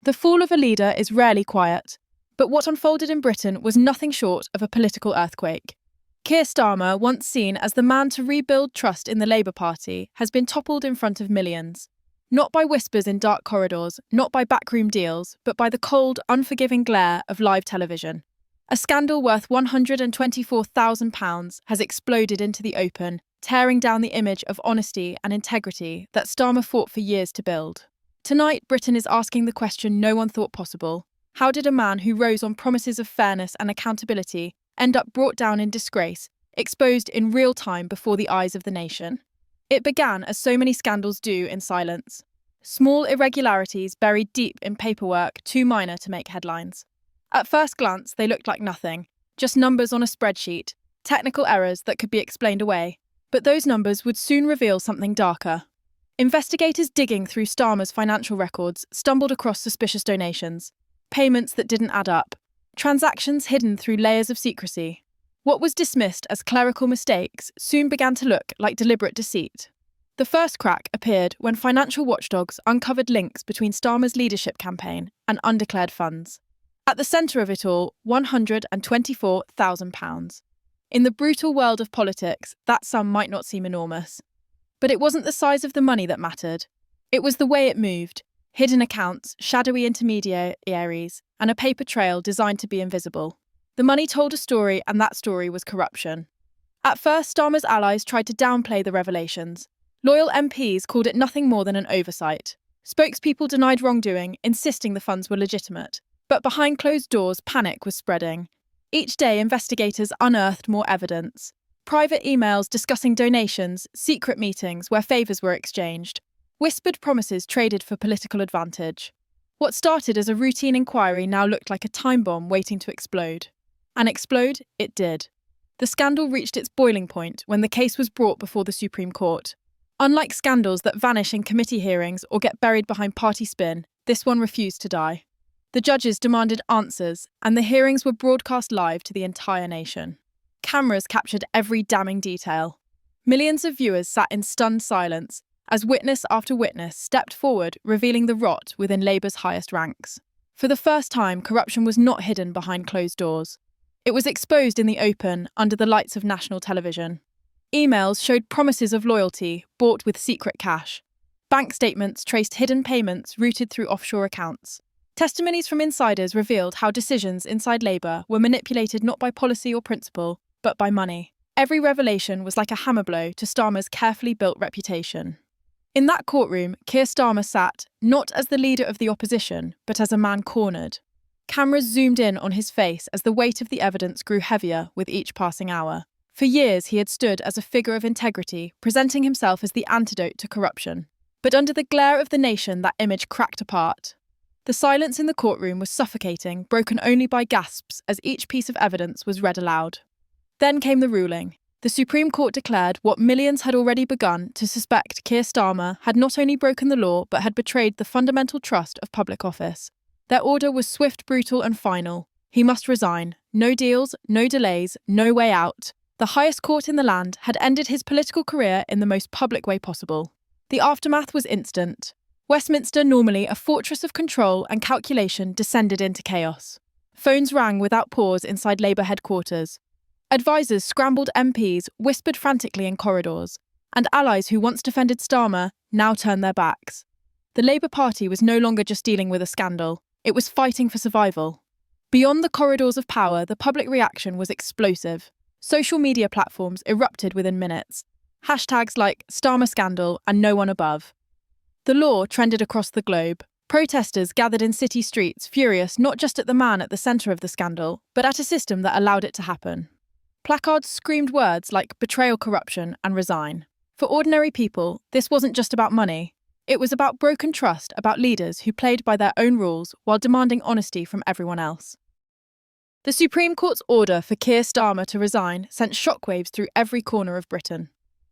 The fall of a leader is rarely quiet, but what unfolded in Britain was nothing short of a political earthquake. Keir Starmer, once seen as the man to rebuild trust in the Labour Party, has been toppled in front of millions. Not by whispers in dark corridors, not by backroom deals, but by the cold, unforgiving glare of live television. A scandal worth £124,000 has exploded into the open, tearing down the image of honesty and integrity that Starmer fought for years to build. Tonight, Britain is asking the question no one thought possible. How did a man who rose on promises of fairness and accountability end up brought down in disgrace, exposed in real time before the eyes of the nation? It began as so many scandals do, in silence. Small irregularities buried deep in paperwork too minor to make headlines. At first glance, they looked like nothing, just numbers on a spreadsheet, technical errors that could be explained away. But those numbers would soon reveal something darker. Investigators digging through Starmer's financial records stumbled across suspicious donations, payments that didn't add up, transactions hidden through layers of secrecy. What was dismissed as clerical mistakes soon began to look like deliberate deceit. The first crack appeared when financial watchdogs uncovered links between Starmer's leadership campaign and undeclared funds. At the centre of it all, £124,000. In the brutal world of politics, that sum might not seem enormous. But it wasn't the size of the money that mattered. It was the way it moved: hidden accounts, shadowy intermediaries, and a paper trail designed to be invisible. The money told a story, and that story was corruption. At first, Starmer's allies tried to downplay the revelations. Loyal MPs called it nothing more than an oversight. Spokespeople denied wrongdoing, insisting the funds were legitimate. But behind closed doors, panic was spreading. Each day, investigators unearthed more evidence. Private emails discussing donations, secret meetings where favours were exchanged, whispered promises traded for political advantage. What started as a routine inquiry now looked like a time bomb waiting to explode. And explode it did. The scandal reached its boiling point when the case was brought before the Supreme Court. Unlike scandals that vanish in committee hearings or get buried behind party spin, this one refused to die. The judges demanded answers, and the hearings were broadcast live to the entire nation. Cameras captured every damning detail. Millions of viewers sat in stunned silence as witness after witness stepped forward, revealing the rot within Labour's highest ranks. For the first time, corruption was not hidden behind closed doors. It was exposed in the open, under the lights of national television. Emails showed promises of loyalty, bought with secret cash. Bank statements traced hidden payments routed through offshore accounts. Testimonies from insiders revealed how decisions inside Labour were manipulated not by policy or principle, but by money. Every revelation was like a hammer blow to Starmer's carefully built reputation. In that courtroom, Keir Starmer sat, not as the leader of the opposition, but as a man cornered. Cameras zoomed in on his face as the weight of the evidence grew heavier with each passing hour. For years, he had stood as a figure of integrity, presenting himself as the antidote to corruption. But under the glare of the nation, that image cracked apart. The silence in the courtroom was suffocating, broken only by gasps as each piece of evidence was read aloud. Then came the ruling. The Supreme Court declared what millions had already begun to suspect: Keir Starmer had not only broken the law but had betrayed the fundamental trust of public office. Their order was swift, brutal and final. He must resign. No deals, no delays, no way out. The highest court in the land had ended his political career in the most public way possible. The aftermath was instant. Westminster, normally a fortress of control and calculation, descended into chaos. Phones rang without pause inside Labour headquarters. Advisers scrambled MPs, whispered frantically in corridors, and allies who once defended Starmer now turned their backs. The Labour Party was no longer just dealing with a scandal, it was fighting for survival. Beyond the corridors of power, the public reaction was explosive. Social media platforms erupted within minutes. Hashtags like Starmer Scandal and No One Above. The law trended across the globe. Protesters gathered in city streets, furious not just at the man at the centre of the scandal, but at a system that allowed it to happen. Placards screamed words like betrayal, corruption, and resign. For ordinary people, this wasn't just about money. It was about broken trust, about leaders who played by their own rules while demanding honesty from everyone else. The Supreme Court's order for Keir Starmer to resign sent shockwaves through every corner of Britain.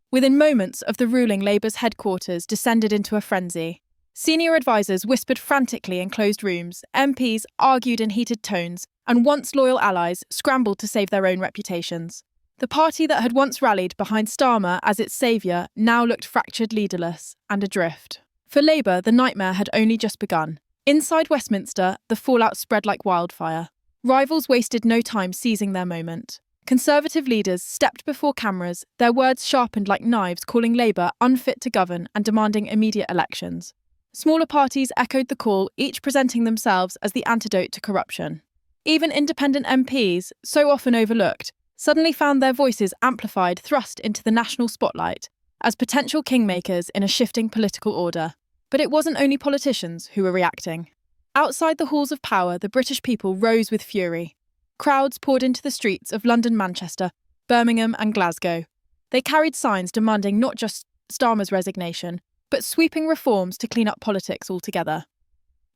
Within moments of the ruling, Labour's headquarters descended into a frenzy. Senior advisers whispered frantically in closed rooms, MPs argued in heated tones, and once loyal allies scrambled to save their own reputations. The party that had once rallied behind Starmer as its saviour now looked fractured, leaderless, and adrift. For Labour, the nightmare had only just begun. Inside Westminster, the fallout spread like wildfire. Rivals wasted no time seizing their moment. Conservative leaders stepped before cameras, their words sharpened like knives, calling Labour unfit to govern and demanding immediate elections. Smaller parties echoed the call, each presenting themselves as the antidote to corruption. Even independent MPs, so often overlooked, suddenly found their voices amplified, thrust into the national spotlight as potential kingmakers in a shifting political order. But it wasn't only politicians who were reacting. Outside the halls of power, the British people rose with fury. Crowds poured into the streets of London, Manchester, Birmingham and Glasgow. They carried signs demanding not just Starmer's resignation, but sweeping reforms to clean up politics altogether.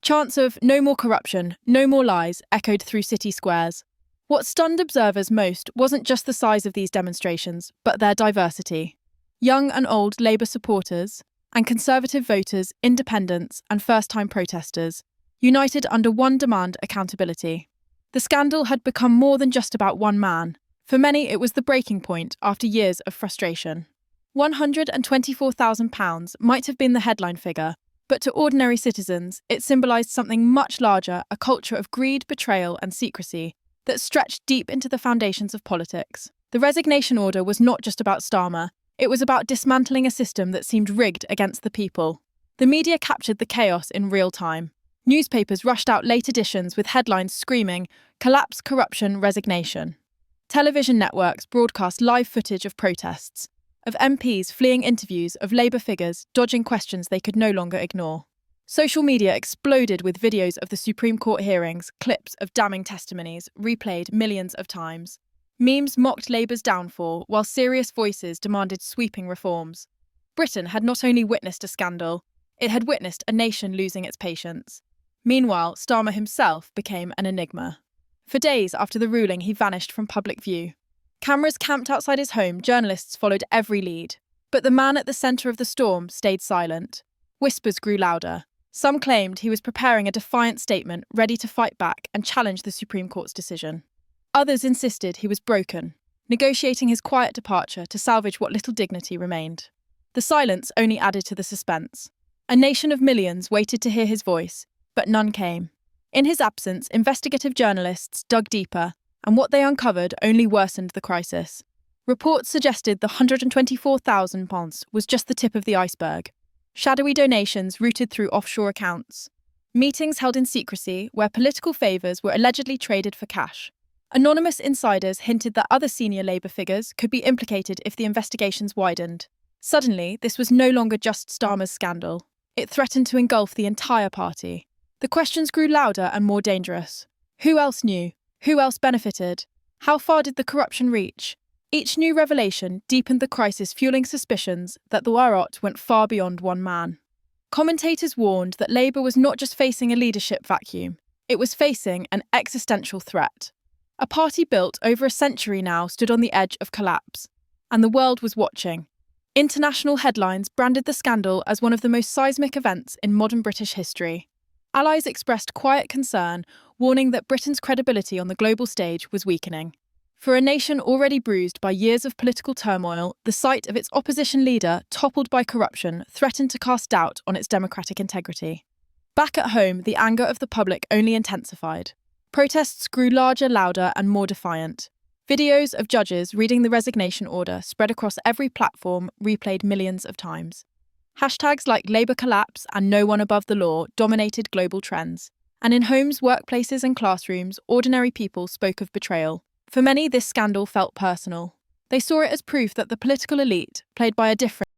Chants of "no more corruption, no more lies" echoed through city squares. What stunned observers most wasn't just the size of these demonstrations, but their diversity. Young and old Labour supporters, and Conservative voters, independents and first-time protesters, united under one demand: accountability. The scandal had become more than just about one man. For many, it was the breaking point after years of frustration. £124,000 might have been the headline figure, but to ordinary citizens, it symbolised something much larger: a culture of greed, betrayal and secrecy that stretched deep into the foundations of politics. The resignation order was not just about Starmer, it was about dismantling a system that seemed rigged against the people. The media captured the chaos in real time. Newspapers rushed out late editions with headlines screaming, "Collapse, corruption, resignation." Television networks broadcast live footage of protests, of MPs fleeing interviews, of Labour figures dodging questions they could no longer ignore. Social media exploded with videos of the Supreme Court hearings, clips of damning testimonies, replayed millions of times. Memes mocked Labour's downfall, while serious voices demanded sweeping reforms. Britain had not only witnessed a scandal, it had witnessed a nation losing its patience. Meanwhile, Starmer himself became an enigma. For days after the ruling, he vanished from public view. Cameras camped outside his home, journalists followed every lead. But the man at the centre of the storm stayed silent. Whispers grew louder. Some claimed he was preparing a defiant statement, ready to fight back and challenge the Supreme Court's decision. Others insisted he was broken, negotiating his quiet departure to salvage what little dignity remained. The silence only added to the suspense. A nation of millions waited to hear his voice, but none came. In his absence, investigative journalists dug deeper, and what they uncovered only worsened the crisis. Reports suggested the £124,000 was just the tip of the iceberg. Shadowy donations routed through offshore accounts. Meetings held in secrecy where political favours were allegedly traded for cash. Anonymous insiders hinted that other senior Labour figures could be implicated if the investigations widened. Suddenly, this was no longer just Starmer's scandal. It threatened to engulf the entire party. The questions grew louder and more dangerous. Who else knew? Who else benefited? How far did the corruption reach? Each new revelation deepened the crisis, fueling suspicions that the Warrant went far beyond one man. Commentators warned that Labour was not just facing a leadership vacuum, it was facing an existential threat. A party built over a century now stood on the edge of collapse, and the world was watching. International headlines branded the scandal as one of the most seismic events in modern British history. Allies expressed quiet concern, warning that Britain's credibility on the global stage was weakening. For a nation already bruised by years of political turmoil, the sight of its opposition leader toppled by corruption threatened to cast doubt on its democratic integrity. Back at home, the anger of the public only intensified. Protests grew larger, louder, and more defiant. Videos of judges reading the resignation order spread across every platform, replayed millions of times. Hashtags like Labour collapse and no one above the law dominated global trends. And in homes, workplaces, and classrooms, ordinary people spoke of betrayal. For many, this scandal felt personal. They saw it as proof that the political elite, played by a different